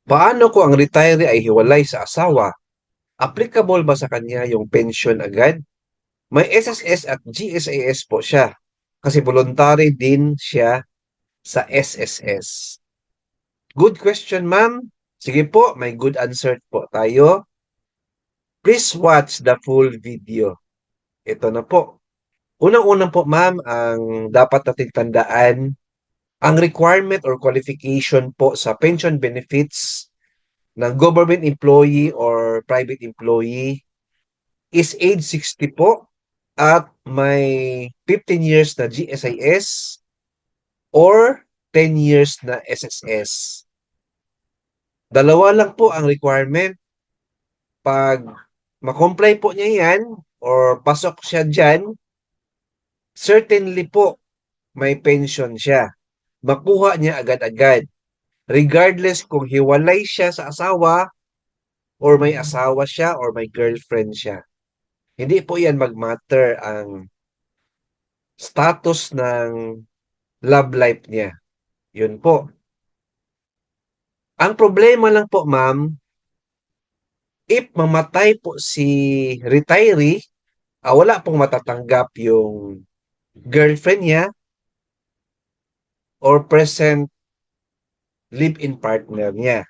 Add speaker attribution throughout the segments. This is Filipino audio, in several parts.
Speaker 1: Paano kung ang retiree ay hiwalay sa asawa? Applicable ba sa kanya yung pension agad? May SSS at GSIS po siya kasi voluntary din siya sa SSS. Good question, ma'am. Sige po, may good answer po tayo. Please watch the full video. Ito na po. Unang-unang po, ma'am, ang dapat nating tandaan, ang requirement or qualification po sa pension benefits ng government employee or private employee is age 60 po at may 15 years na GSIS or 10 years na SSS. Dalawa lang po ang requirement. Pag makomply po niya yan or pasok siya dyan, certainly po may pension siya. Makuha niya agad-agad. Regardless kung hiwalay siya sa asawa or may asawa siya or may girlfriend siya. Hindi po yan mag-matter ang status ng love life niya. Yun po. Ang problema lang po, ma'am, if mamatay po si retiree, wala pong matatanggap yung girlfriend niya or present live-in partner niya.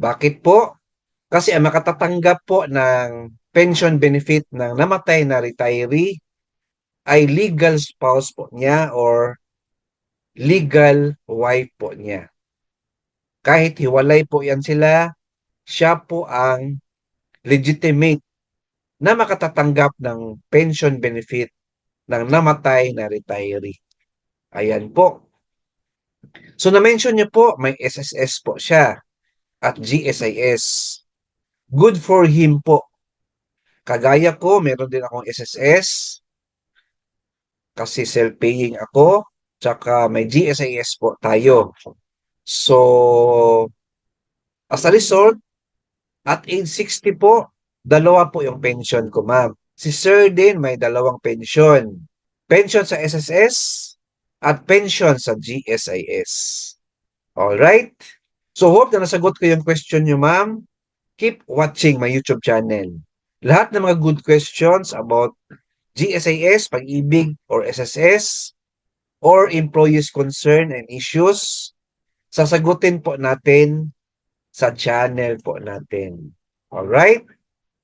Speaker 1: Bakit po? Kasi ang makatatanggap po ng pension benefit ng namatay na retiree ay legal spouse po niya or legal wife po niya. Kahit hiwalay po yan sila, siya po ang legitimate na makatatanggap ng pension benefit ng namatay na retiree. Ayan po. So na-mention niyo po, may SSS po siya at GSIS. Good for him po. Kagaya ko, meron din akong SSS kasi self-paying ako, tsaka may GSIS po tayo. So, as a result, at age 60 po, dalawa po yung pension ko, ma'am. Si Sir din may dalawang pension. Pension sa SSS at pension sa GSIS. Alright? So, hope na nasagot ko yung question nyo, ma'am. Keep watching my YouTube channel. Lahat ng mga good questions about GSIS, pag-ibig, or SSS, or employees concern and issues, sasagutin po natin sa channel po natin. Alright?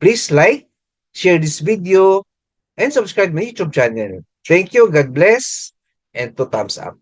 Speaker 1: Please like, share this video, and subscribe my YouTube channel. Thank you, God bless, and 2 thumbs up.